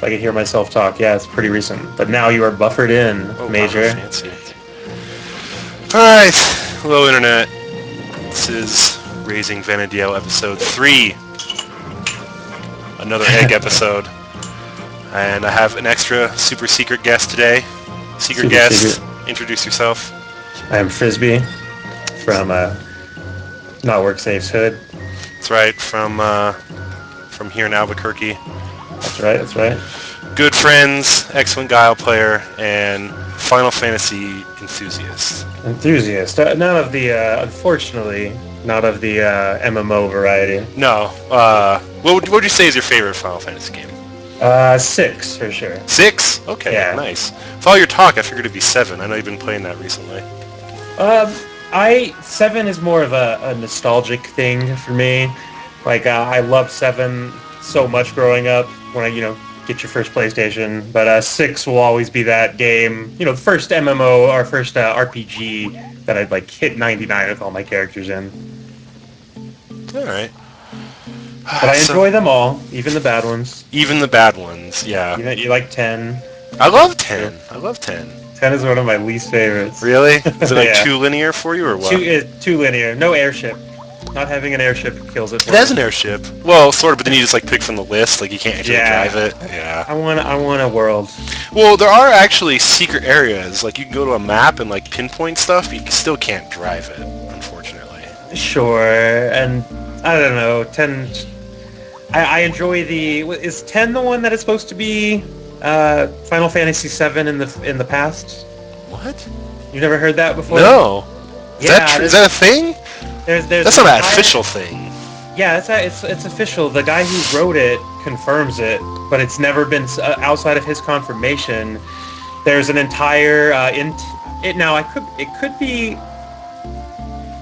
if I could hear myself talk. Yeah, it's pretty recent. But now you are buffered in, Oh, Major. wow, fancy. Alright, hello Internet. This is Raising Vana'diel episode 3. Another egg episode. And I have an extra super secret guest today. Secret guest, introduce yourself. I am Frisbee from Not Work Safe's Hood. That's right, from here in Albuquerque. That's right. Good friends, excellent Guile player, and Final Fantasy enthusiast. None of the, unfortunately, not of the MMO variety. No. What would you say is your favorite Final Fantasy game? 6, for sure. 6? Okay, yeah. Nice. With all your talk, I figured it'd be 7. I know you've been playing that recently. 7 is more of a nostalgic thing for me. Like, I loved 7 so much growing up when I, get your first PlayStation. But 6 will always be that game, the first MMO or first RPG that I'd, hit 99 with all my characters in. Alright. But I enjoy them all, even the bad ones. Even the bad ones, yeah. You like 10? I love 10. I love 10. 10 is one of my least favorites. Really? Is it yeah. too linear for you or what? Too linear. No airship. Not having an airship kills it for me. It has an airship. Well, sort of, but then you just pick from the list. You can't actually drive it. Yeah. I want a world. Well, there are actually secret areas. You can go to a map and pinpoint stuff, but you still can't drive it, unfortunately. Sure, and I don't know. 10. I enjoy the. Is 10 the one that is supposed to be Final Fantasy 7 in the past? What? You've never heard that before? No. Is yeah, that is that a thing? There's That's not an official thing. Yeah, it's official. The guy who wrote it confirms it, but it's never been outside of his confirmation. There's an entire it could be.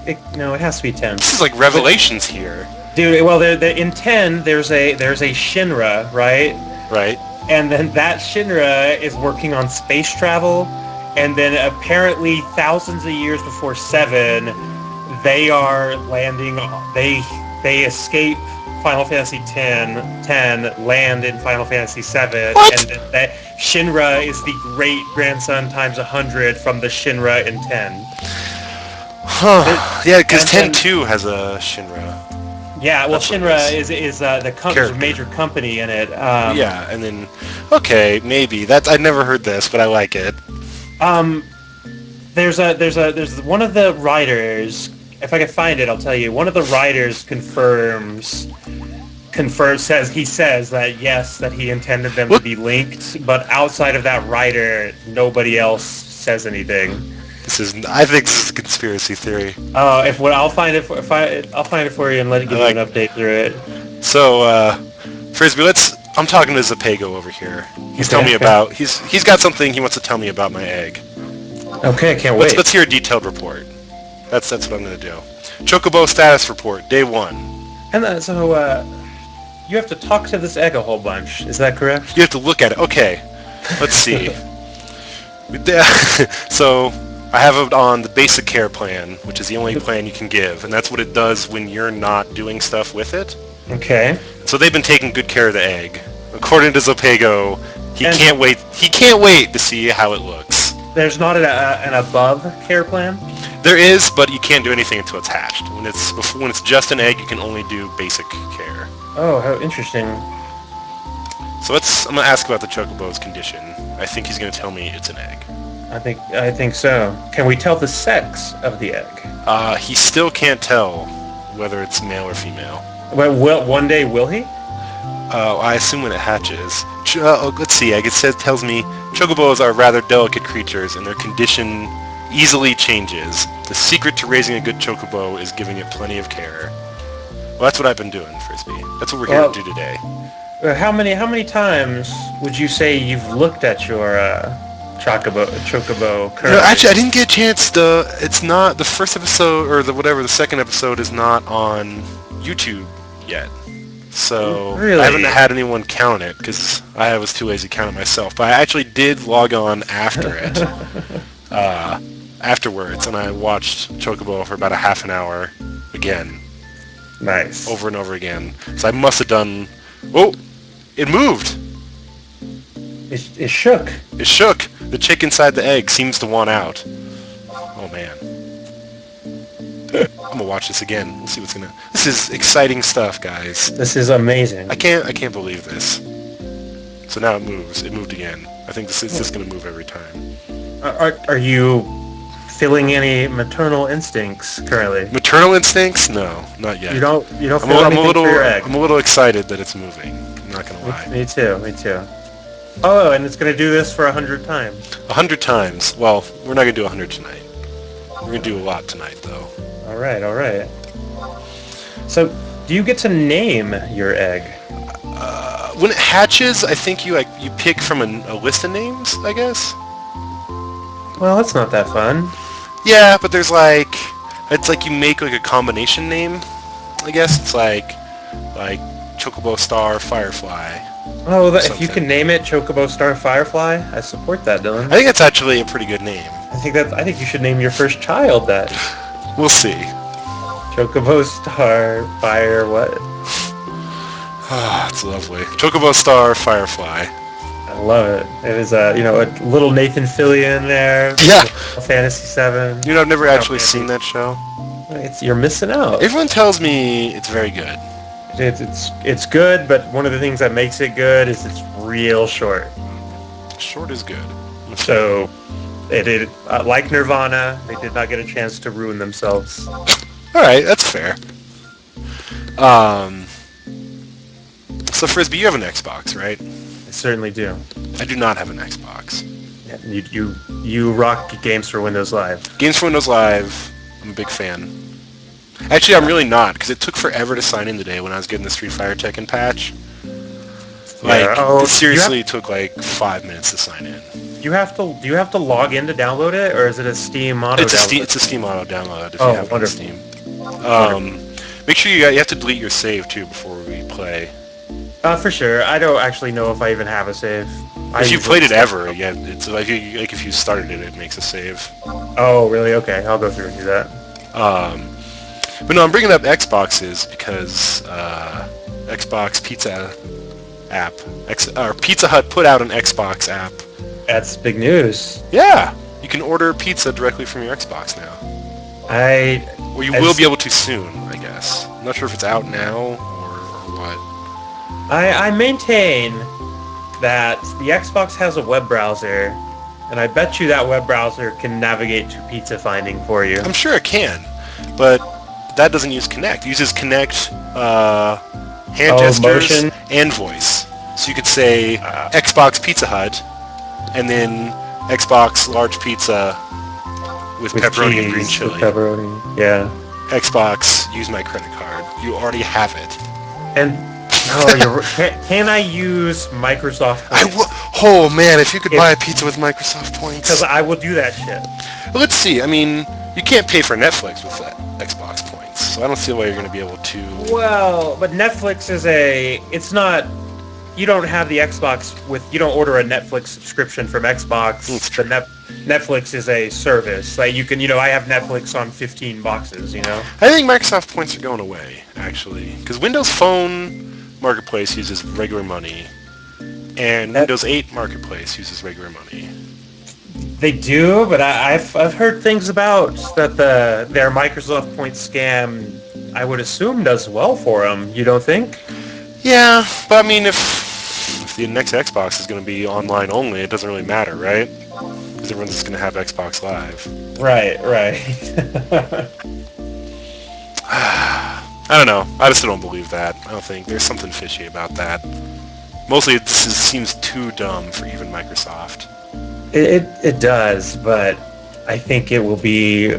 It has to be 10. This is revelations here. Dude, well, in 10, there's a Shinra, right? Right. And then that Shinra is working on space travel, and then apparently thousands of years before 7, they are landing. They escape Final Fantasy 10, land in Final Fantasy 7, what? And that Shinra is the great grandson times 100 from the Shinra in 10. Huh. Yeah, because 10-2 has a Shinra. Yeah, well, Shinra is the major company in it. Yeah, and then okay, maybe I've never heard this, but I like it. There's one of the writers. If I can find it, I'll tell you. One of the writers says that yes, that he intended them to be linked, but outside of that writer, nobody else says anything. I think this is a conspiracy theory. Oh, I'll find it for you and give you an update through it. So, Frisbee, I'm talking to Zapego over here. He's telling me about he's got something he wants to tell me about my egg. Okay, I can't wait. Let's hear a detailed report. That's what I'm gonna do. Chocobo status report, day 1. And so you have to talk to this egg a whole bunch. Is that correct? You have to look at it. Okay, let's see. So I have it on the basic care plan, which is the only plan you can give, and that's what it does when you're not doing stuff with it. Okay. So they've been taking good care of the egg. According to Zapego, he can't wait to see how it looks. There's not an above care plan? There is, but you can't do anything until it's hatched. When it's just an egg, you can only do basic care. Oh, how interesting. So I'm gonna ask about the Chocobo's condition. I think he's gonna tell me it's an egg. I think so. Can we tell the sex of the egg? He still can't tell whether it's male or female. Well, one day will he? I assume when it hatches. Let's see. It tells me Chocobos are rather delicate creatures, and their condition easily changes. The secret to raising a good Chocobo is giving it plenty of care. Well, that's what I've been doing, Frisbee. That's what we're here to do today. How many times would you say you've looked at your Chocobo currently? Actually, I didn't get a chance. It's not the first episode or the second episode is not on YouTube yet. So really? I haven't had anyone count it because I was too lazy to count it myself. But I actually did log on after it, afterwards, and I watched Chocobo for about a half an hour again. Nice. Over and over again. So I must have done... Oh! It moved! It shook. It shook. The chick inside the egg seems to want out. Oh man. I'm gonna watch this again. Let's see what's gonna. This is exciting stuff, guys. This is amazing. I can't believe this. So now it moves. It moved again. I think this is just gonna move every time. Are you feeling any maternal instincts currently? Maternal instincts? No, not yet. You don't feel anything for your egg? I'm a little excited that it's moving. I'm not gonna lie. Me too. Oh, and it's gonna do this for 100 times. 100 times. Well, we're not gonna do 100 tonight. We're gonna do a lot tonight, though. All right. So, do you get to name your egg? When it hatches, I think you pick from a list of names, I guess. Well, that's not that fun. Yeah, but there's it's like you make like a combination name. I guess it's like Chocobostar, Firefly. Oh, if you can name it Chocobostar Firefly, I support that, Dylan. I think that's actually a pretty good name. I think you should name your first child that. We'll see. Chocobostar Fire what? Ah, it's lovely. Chocobostar Firefly. I love it. It is a little Nathan Fillion there. Yeah. Fantasy 7. I've never actually seen that show. You're missing out. Everyone tells me it's very good. It's good, but one of the things that makes it good is it's real short. Short is good. So, like Nirvana, they did not get a chance to ruin themselves. All right, that's fair. So Frisbee, you have an Xbox, right? I certainly do. I do not have an Xbox. Yeah, you rock games for Windows Live. Games for Windows Live, I'm a big fan. Actually, I'm really not, because it took forever to sign in today when I was getting the Street Fighter Tekken patch. It seriously took like 5 minutes to sign in. Do you have to log in to download it, or is it a Steam auto download? It's a Steam auto download if you have it on wonderful. Steam. Make sure you have to delete your save too before we play. For sure. I don't actually know if I even have a save. If you've played it ever, yeah, it's like if you started it, it makes a save. Oh, really? Okay, I'll go through and do that. But no, I'm bringing up Xboxes because Xbox Pizza app, or Pizza Hut put out an Xbox app. That's big news. Yeah, you can order pizza directly from your Xbox now. Or you will be able to soon, I guess. I'm not sure if it's out now or what. I maintain that the Xbox has a web browser, and I bet you that web browser can navigate to pizza finding for you. I'm sure it can, but that doesn't use Kinect. It uses Kinect hand gestures motion and voice. So you could say Xbox Pizza Hut, and then Xbox large pizza with pepperoni cheese, and green chili. With pepperoni, yeah. Xbox, use my credit card. You already have it. And can I use Microsoft points? Oh man, if you could buy a pizza with Microsoft points. Because I will do that shit. Well, let's see. I mean, you can't pay for Netflix with that Xbox points, so I don't see why you're going to be able to. Well, but Netflix it's not. You don't have the Xbox you don't order a Netflix subscription from Xbox. But Netflix is a service. Like you can, I have Netflix on 15 boxes, I think Microsoft points are going away, actually. Because Windows Phone Marketplace uses regular money, and Windows 8 Marketplace uses regular money. They do, but I've heard things about that their Microsoft Points scam, I would assume, does well for them. You don't think? Yeah, but I mean, if the next Xbox is going to be online only, it doesn't really matter, right? Because everyone's just going to have Xbox Live. Right. I don't know. I just don't believe that. I don't think there's something fishy about that. Mostly, seems too dumb for even Microsoft. It does, but I think it will be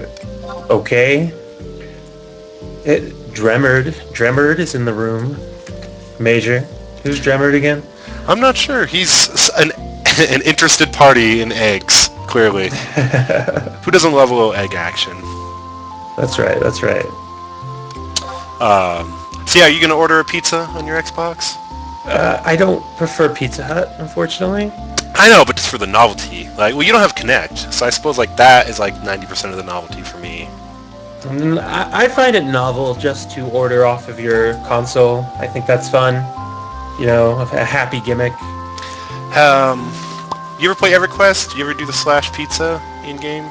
okay. Dremerd is in the room. Major. Who's Dremerd again? I'm not sure. He's an interested party in eggs, clearly. Who doesn't love a little egg action? That's right. So yeah, are you going to order a pizza on your Xbox? I don't prefer Pizza Hut, unfortunately. I know, but just for the novelty. You don't have Kinect, so I suppose that is 90% of the novelty for me. I find it novel just to order off of your console. I think that's fun. A happy gimmick. You ever play EverQuest? You ever do the slash pizza in game?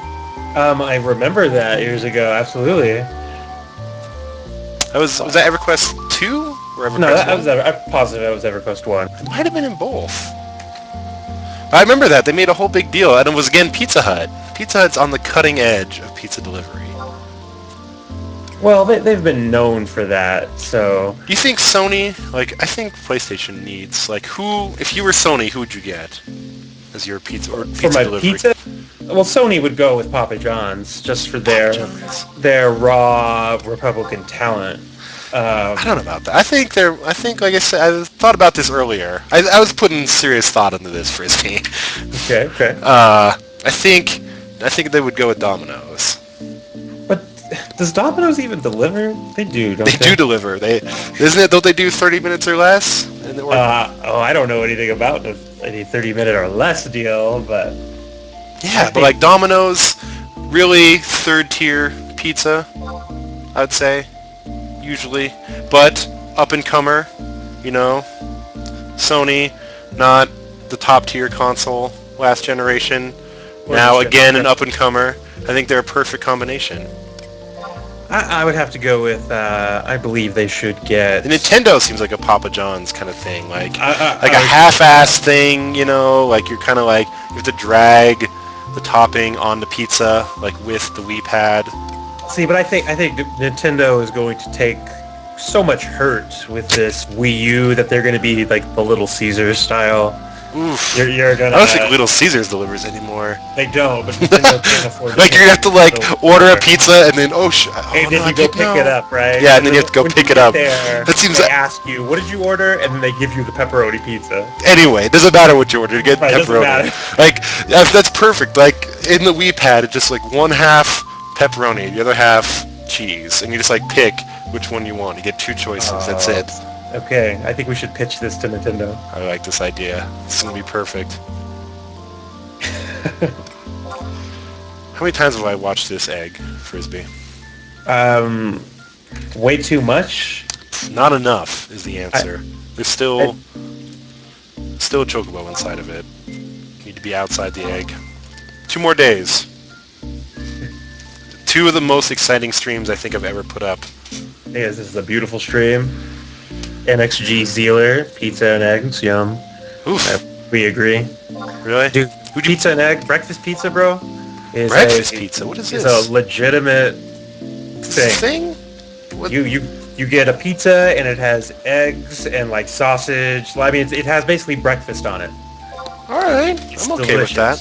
I remember that years ago. Absolutely. Was that EverQuest 2 or EverQuest No, 1? I'm positive that was EverQuest 1. It might have been in both. I remember that. They made a whole big deal, and it was, again, Pizza Hut. Pizza Hut's on the cutting edge of pizza delivery. Well, they've been known for that, so... Do you think Sony, I think PlayStation needs, if you were Sony, who would you get as your pizza or pizza for my delivery? pizza? Well, Sony would go with Papa John's, just for their raw Republican talent. I don't know about that. I think, like I said, I thought about this earlier. I was putting serious thought into this, Frisbee. Okay. I think they would go with Domino's. But does Domino's even deliver? They do, don't they? They do deliver. Don't they do 30 minutes or less? I don't know anything about any 30-minute or less deal, but... Yeah, but Domino's, really third-tier pizza, I'd say, usually. But up-and-comer, Sony, not the top-tier console, last generation. Now, again, an up-and-comer. I think they're a perfect combination. I would have to go with, I believe they should get... The Nintendo seems like a Papa John's kind of thing. A half-ass thing, you're kind of you have to drag the topping on the pizza, with the Wii pad. See, but I think Nintendo is going to take so much hurt with this Wii U that they're going to be the Little Caesars style. Oof. You're gonna... I don't think Little Caesars delivers anymore. They don't, but Nintendo can't afford to... you're going to have to, order a pizza and then, and then you go pick it up, right? Yeah, and then you have to go pick it up. That seems they ask you, what did you order? And then they give you the pepperoni pizza. Anyway, it doesn't matter what you order, you get pepperoni. Doesn't that's perfect. In the Wii pad, it's just one half pepperoni, the other half cheese, and you just pick which one you want. You get two choices, that's it. Okay, I think we should pitch this to Nintendo. I like this idea. It's going to be perfect. How many times have I watched this egg, Frisbee? Way too much? Not enough is the answer. There's still a chocobo inside of it. Need to be outside the egg. 2 more days. 2 of the most exciting streams I think I've ever put up. Yes, this is a beautiful stream. NXG Zealer, pizza and eggs, yum. Oof. We agree. Really? Dude, pizza and egg, breakfast pizza, bro? Breakfast pizza? What is this? It's a legitimate thing. What? You get a pizza and it has eggs and sausage. I mean, it has basically breakfast on it. All right, I'm okay with that.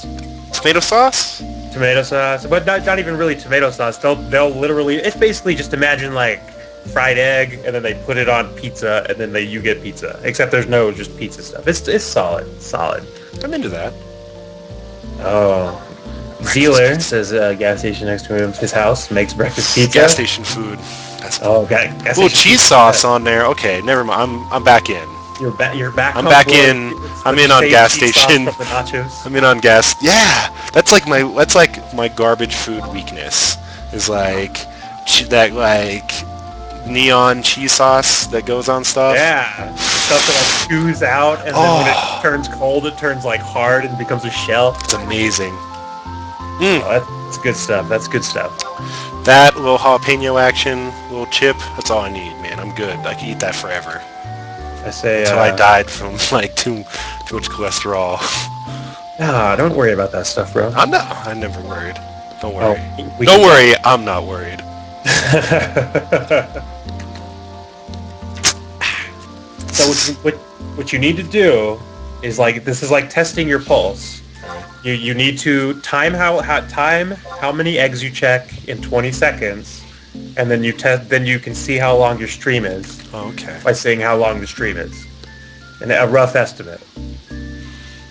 Tomato sauce? Tomato sauce, but not even really tomato sauce. They'll literally, it's basically just imagine fried egg, and then they put it on pizza, and then you get pizza. Except there's no just pizza stuff. It's solid. I'm into that. Oh. Zealer says gas station next to his house makes breakfast pizza. Gas station food. That's gas little cheese sauce on there. Okay, never mind. I'm back in. You're back. I'm back in. I'm in on gas station. From the nachos. I'm in on gas. Yeah, that's my garbage food weakness. Is that neon cheese sauce that goes on stuff. Yeah, stuff that chews out, and then when it turns cold, it turns hard and becomes a shell. It's amazing. That's good stuff. That little jalapeno action, little chip. That's all I need, man. I'm good. I can eat that forever. I say. Until I died from too much cholesterol. Nah, don't worry about that stuff, bro. I'm never worried. Don't worry. Don't worry. I'm not worried. So what you need to do is this is testing your pulse. You need to time how many eggs you check in 20 seconds, and then you can see how long your stream is. Oh, okay. By saying how long the stream is, and a rough estimate.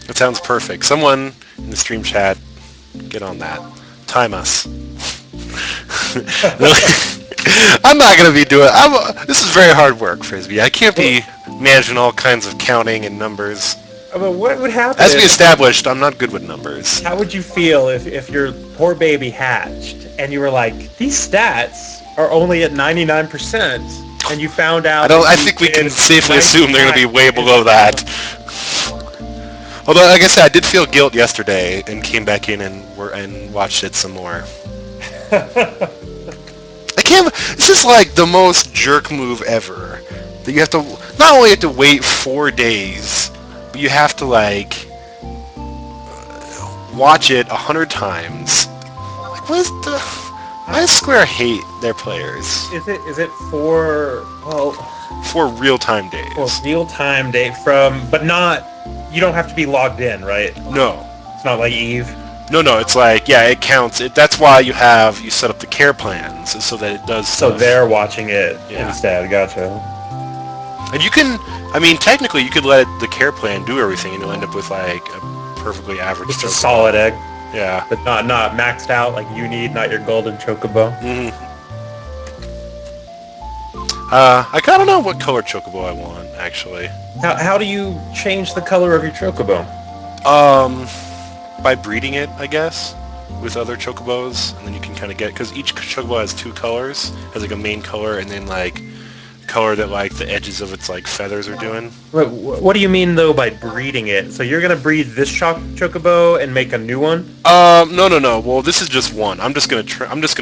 That sounds perfect. Someone in the stream chat, get on that. Time us. I'm not going to be doing... this is very hard work, Frisbee. I can't be managing all kinds of counting and numbers. But what would happen... As we established, I'm not good with numbers. How would you feel if your poor baby hatched, and you were like, these stats are only at 99%, and you found out... I think we can safely assume they're going to be way below that. Although, like I said, I did feel guilt yesterday and came back in and watched it some more. I can't. This is like the most jerk move ever. That you have to not only have to wait 4 days, but you have to like watch it 100 times. Like, what is the? Why does Square hate their players? Is it for, well, 4 real-time days. for real-time date from, but not, you don't have to be logged in, right? No. It's not like Eve. No, it's like, yeah, it counts. That's why you set up the care plans, so that it does So stuff. they're watching it Yeah. instead. Gotcha. And you can, I mean, technically you could let the care plan do everything and you'll end up with like a perfectly average Just a chocobo. solid egg, Yeah. but not maxed out like you need, not your golden chocobo. Mm-hmm. I don't know what color chocobo I want, actually. How do you change the color of your chocobo? By breeding it, I guess, with other chocobos, and then you can kind of get, because each chocobo has 2 colors, has like a main color, and then like color that like the edges of its like feathers are doing. What do you mean though by breeding it? So you're gonna breed this chocobo and make a new one? No. Well, this is just one. I'm just gonna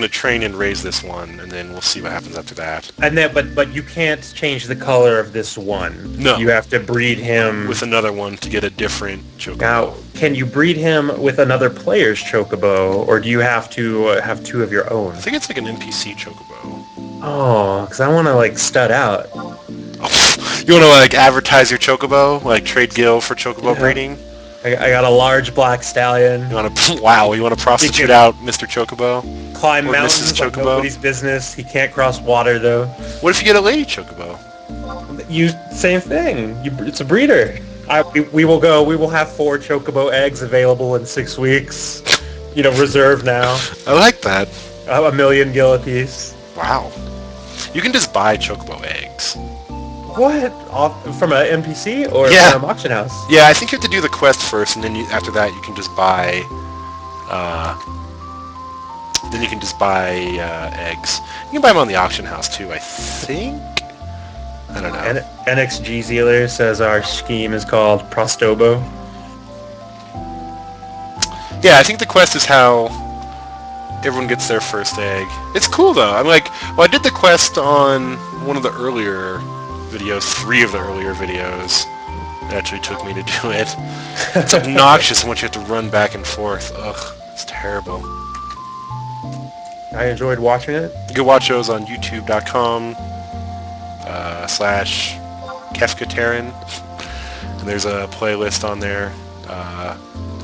train and raise this one, and then we'll see what happens after that. And then, but you can't change the color of this one. No. You have to breed him With another one to get a different chocobo. Now, can you breed him with another player's chocobo, or do you have to have 2 of your own? I think it's like an NPC chocobo. Oh, because I want to like stud out. You want to like advertise your chocobo, like trade Gil for chocobo Yeah. breeding? I got a large black stallion. You want to you want to prostitute out Mr. Chocobo? Climb Or mountains Mrs. like Chocobo? nobody's business. He can't cross water though. What if you get a lady chocobo? Same thing. It's a breeder. We will have 4 chocobo eggs available in 6 weeks. Reserved now. I like that. $1 million gil apiece. Wow. You can just buy chocobo eggs. What? From an NPC or Yeah. from an auction house? Yeah, I think you have to do the quest first, and then after that you can just buy. Then you can just buy eggs. You can buy them on the auction house too, I think. I don't know. NXG Zealer says our scheme is called Prostobo. Yeah, I think the quest is how everyone gets their first egg. It's cool though. I'm like, well, I did the quest on one of the earlier videos, 3 of the earlier videos. It actually took me to do it. It's obnoxious how much you have to run back and forth. Ugh, it's terrible. I enjoyed watching it. You can watch those on youtube.com /KefkaTerran. And there's a playlist on there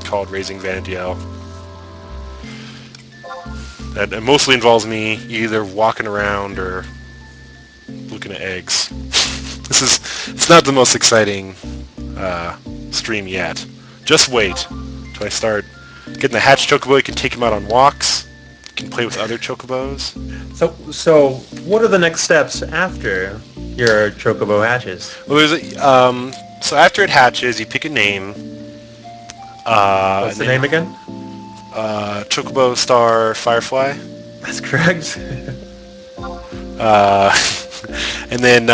called Raising Vana'diel. That mostly involves me either walking around or looking at eggs. It's not the most exciting stream yet. Just wait till I start getting the hatch chocobo. You can take him out on walks. You can play with other chocobos. So what are the next steps after your chocobo hatches? Well, so after it hatches, you pick a name. What's the name again? Chocobostar Firefly. That's correct. And then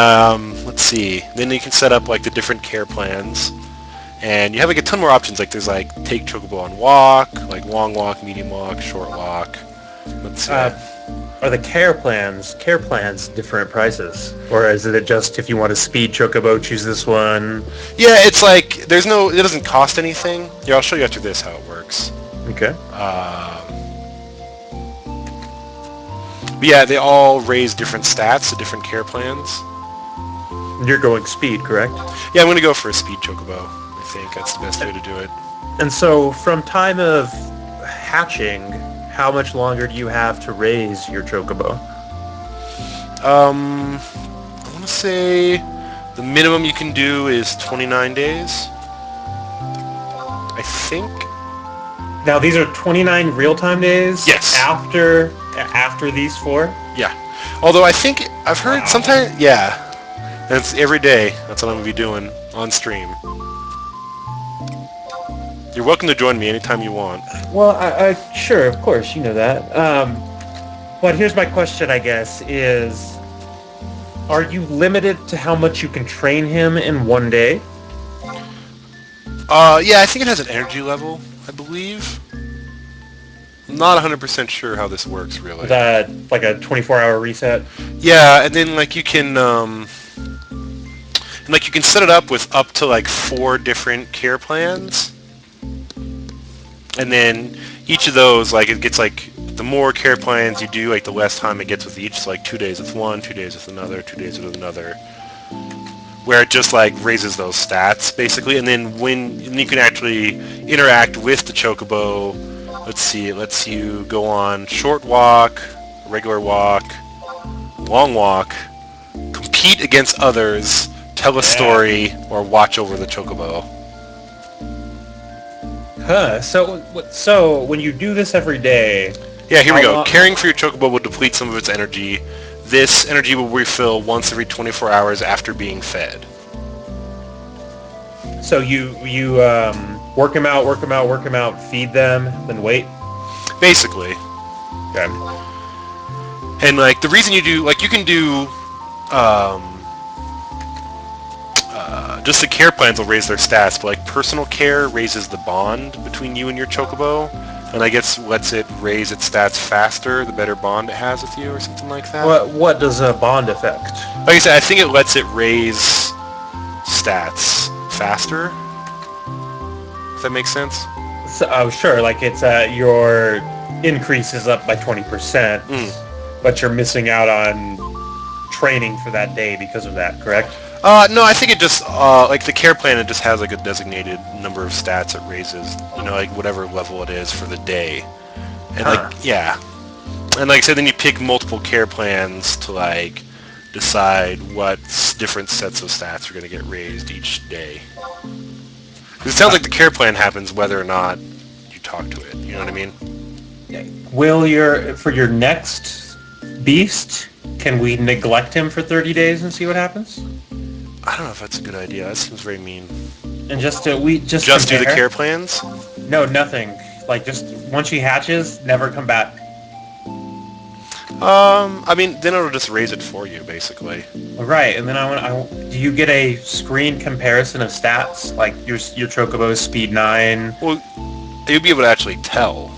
let's see. Then you can set up like the different care plans, and you have like a ton more options. Like there's like take chocobo on walk, like long walk, medium walk, short walk. Let's see. Are the care plans different prices, or is it just if you want a speed chocobo, choose this one? Yeah, it's like it doesn't cost anything. Here, I'll show you after this how it works. Okay. But yeah, they all raise different stats to different care plans. You're going speed, correct? Yeah, I'm going to go for a speed chocobo. I think that's the best way to do it. And so, from time of hatching, how much longer do you have to raise your chocobo? I want to say the minimum you can do is 29 days. I think. Now, these are 29 real-time days? Yes. After these 4? Yeah. Although I think I've heard sometimes, yeah. That's every day. That's what I'm going to be doing on stream. You're welcome to join me anytime you want. Well, sure, of course, you know that. But here's my question, I guess, is, are you limited to how much you can train him in one day? Yeah, I think it has an energy level, I believe. I'm not 100% sure how this works, really. Is that like a 24-hour reset? Yeah, and then, like, you can, and, like, you can set it up with up to, like, 4 different care plans. And then each of those, like, it gets, like, the more care plans you do, like, the less time it gets with each. So, like, 2 days with one, 2 days with another, 2 days with another. Where it just, like, raises those stats, basically. And then when you can actually interact with the Chocobo, let's see, it lets you go on short walk, regular walk, long walk, compete against others, tell a story, or watch over the Chocobo. Huh. So when you do this every day... Yeah, here we go. Caring for your Chocobo will deplete some of its energy. This energy will refill once every 24 hours after being fed. So you work them out, feed them, then wait? Basically. Okay. And, like, the reason you do, like, you can do, just the care plans will raise their stats, but, like, personal care raises the bond between you and your Chocobo, and I guess lets it raise its stats faster the better bond it has with you, or something like that. What does a bond affect? Like I said, I think it lets it raise stats faster. If that makes sense? So, sure, like it's your increase is up by 20%, but you're missing out on training for that day because of that, correct? No, I think it just, like the care plan, it just has like a designated number of stats it raises, you know, like whatever level it is for the day. And like, yeah. And like I said, then you pick multiple care plans to like decide what different sets of stats are going to get raised each day. Because it sounds like the care plan happens whether or not you talk to it, you know what I mean? Will for your next beast, can we neglect him for 30 days and see what happens? I don't know if that's a good idea. That seems very mean. And just do the care plans? No, nothing. Like just once he hatches, never come back. I mean, then it'll just raise it for you, basically. Right, and then do you get a screen comparison of stats, like your Chocobo speed 9? Well, you'll be able to actually tell,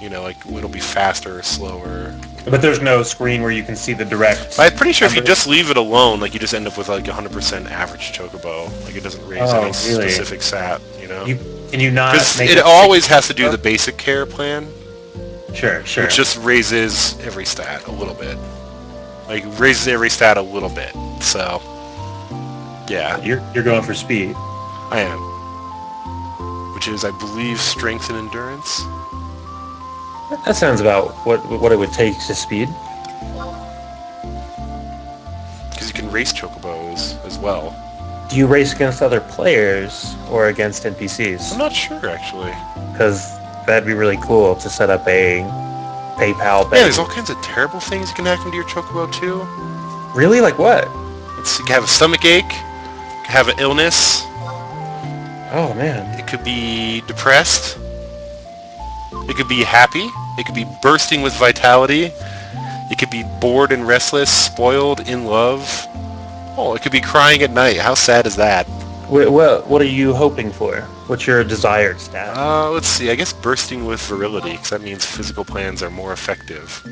you know, like it'll be faster or slower. But there's no screen where you can see the direct... I'm pretty sure if you just leave it alone, like you just end up with like 100% average Chocobo. Like it doesn't raise any specific stat, you know? Can you not make it always has to do the basic care plan. Sure. Which just raises every stat a little bit. Like raises every stat a little bit. So, yeah. You're going for speed. I am. Which is, I believe, strength and endurance. That sounds about what it would take to speed. Because you can race Chocobos as well. Do you race against other players or against NPCs? I'm not sure, actually. Because that'd be really cool to set up a PayPal bank. Yeah, there's all kinds of terrible things you can hack into your Chocobo, too. Really? Like what? You can have a stomach ache. You can have an illness. Oh, man. It could be depressed. It could be happy. It could be bursting with vitality. It could be bored and restless, spoiled, in love. Oh, it could be crying at night. How sad is that? What are you hoping for? What's your desired stat? Let's see. I guess bursting with virility, because that means physical plans are more effective.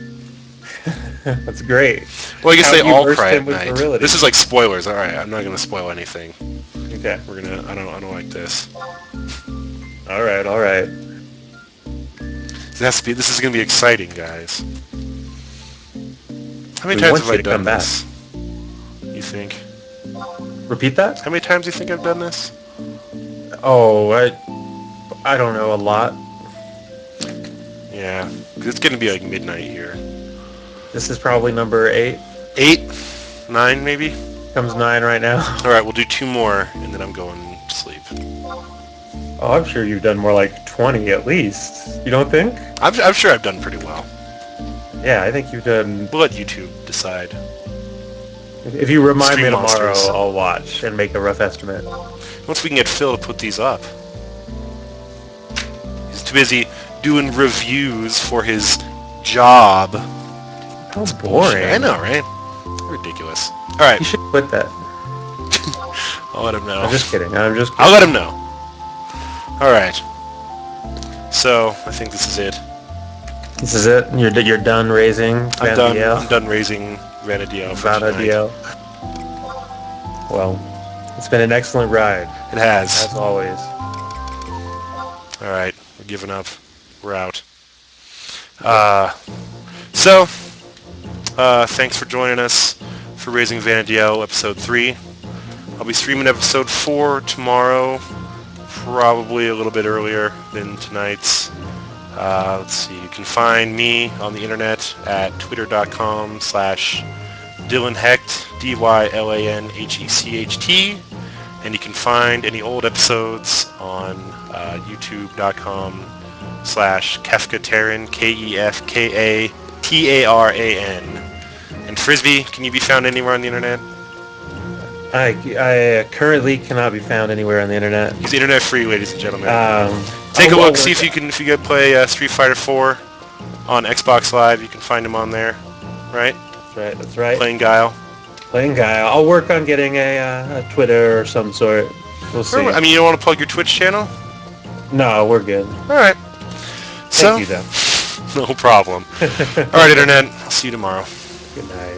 That's great. Well, I guess they all cry at night. Virility? This is like spoilers. All right, I'm not gonna spoil anything. Okay. I don't like this. All right. This is gonna be exciting, guys. How many times have I done this? You think? Repeat that? How many times do you think I've done this? Oh, I don't know, a lot. Yeah, because it's gonna be like midnight here. This is probably number 8. 8? 9 maybe? Comes 9 right now. Alright, we'll do 2 more, and then I'm going to sleep. Oh, I'm sure you've done more like 20 at least. You don't think? I'm sure I've done pretty well. Yeah, I think you've done... We'll let YouTube decide. If you remind me tomorrow, I'll watch and make a rough estimate. Once we can get Phil to put these up. He's too busy doing reviews for his job. How boring. I know, right? Ridiculous. Alright. You should quit that. I'll let him know. I'm just kidding. I'll let him know. All right. So I think this is it. This is it? You're done raising I'm done. Vana'diel? I'm done raising Vana'diel for tonight. Vana'diel. Well, it's been an excellent ride, It has. as always. All right, we're giving up. We're out. So, thanks for joining us for Raising Vana'diel, Episode 3. I'll be streaming Episode 4 tomorrow, probably a little bit earlier than tonight's. Let's see, you can find me on the internet at twitter.com/DylanHecht, DylanHecht, and you can find any old episodes on youtube.com/KefkaTaran, KefkaTaran. And Frisbee, can you be found anywhere on the internet? I currently cannot be found anywhere on the internet. He's internet free, ladies and gentlemen. Take a look, see if you can play Street Fighter 4 on Xbox Live. You can find him on there, right? That's right. Playing Guile. I'll work on getting a Twitter or some sort. We'll see. I mean, you don't want to plug your Twitch channel? No, we're good. All right. Thank you, though. No problem. All right, internet. I'll see you tomorrow. Good night.